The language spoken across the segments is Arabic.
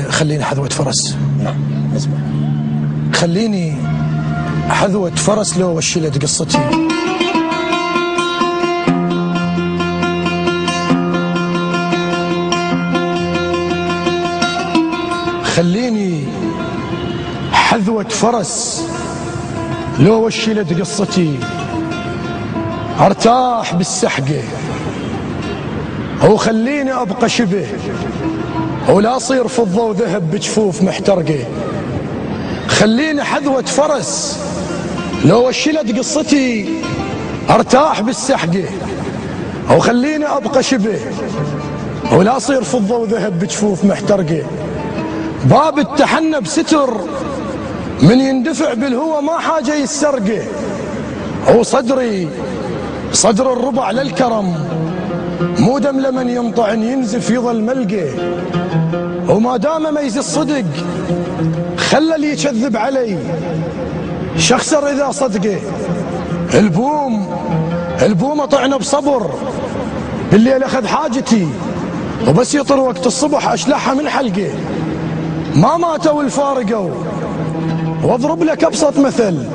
خليني حذوة فرس. نعم اسمع. خليني حذوة فرس لو وشلت قصتي. خليني حذوة فرس لو وشلت قصتي، ارتاح بالسحقة او خليني ابقى شبه، ولا اصير فضة وذهب بجفوف محترقة. خليني حذوة فرس لو وشلت قصتي، ارتاح بالسحقة او خليني ابقى شبه، ولا اصير فضة وذهب بجفوف محترقة. باب التحنى بستر من يندفع بالهوى ما حاجة يسرقه، هو صدر الربع للكرم، مو دم لمن ينطعن ينزف يظل ملقه. وما دام ميز الصدق خلى اللي يكذب علي شخسر اذا صدقه. البوم طعنا بصبر، بالليل اخذ حاجتي وبس يطر وقت الصبح اشلحها من حلقه. ما ماتوا الفارقوا، واضرب لك ابسط مثل،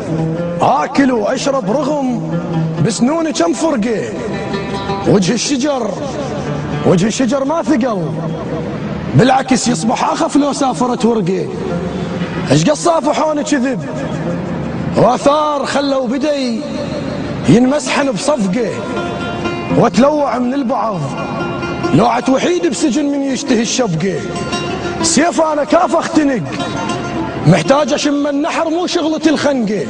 اكل واشرب رغم بسنوني كم فرقه. وجه الشجر ما ثقل، بالعكس يصبح اخف لو سافرت ورقه. ايش قد صافحون كذب واثار خلوا بدي ينمسحن بصفقه، وتلوع من البعض لوعة وحيد بسجن من يشتهي الشبقه. سيف انا كاف اختنق، محتاج اشم النحر مو شغلة الخنقه.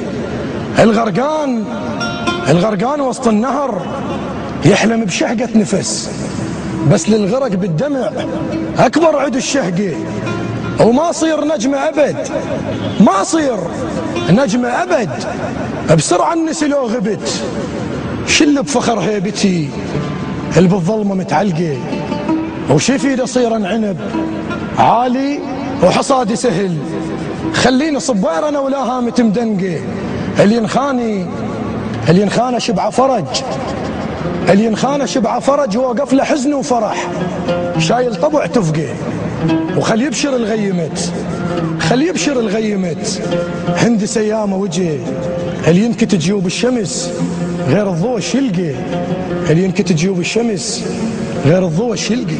الغرقان وسط النهر يحلم بشهقة نفس، بس للغرق بالدمع اكبر عد الشهقه. وما صير نجمة ابد، ما صير نجمة ابد، بسرعة النسي لو غبت. شل بفخر هيبتي اللي بالظلمة متعلقة، وشفي اصير عنب عالي وحصادي سهل. خليني صبير انا ولا هامة مدنقة. اللي ينخانه شبع فرج ووقف له حزن وفرح، شايل طبع تفقه. وخل يبشر الغيمت هندس ايامه وجه. اللي ينكت جيوب الشمس غير الضوء شلقه، اللي ينكت جيوب الشمس غير الضوء شلقه.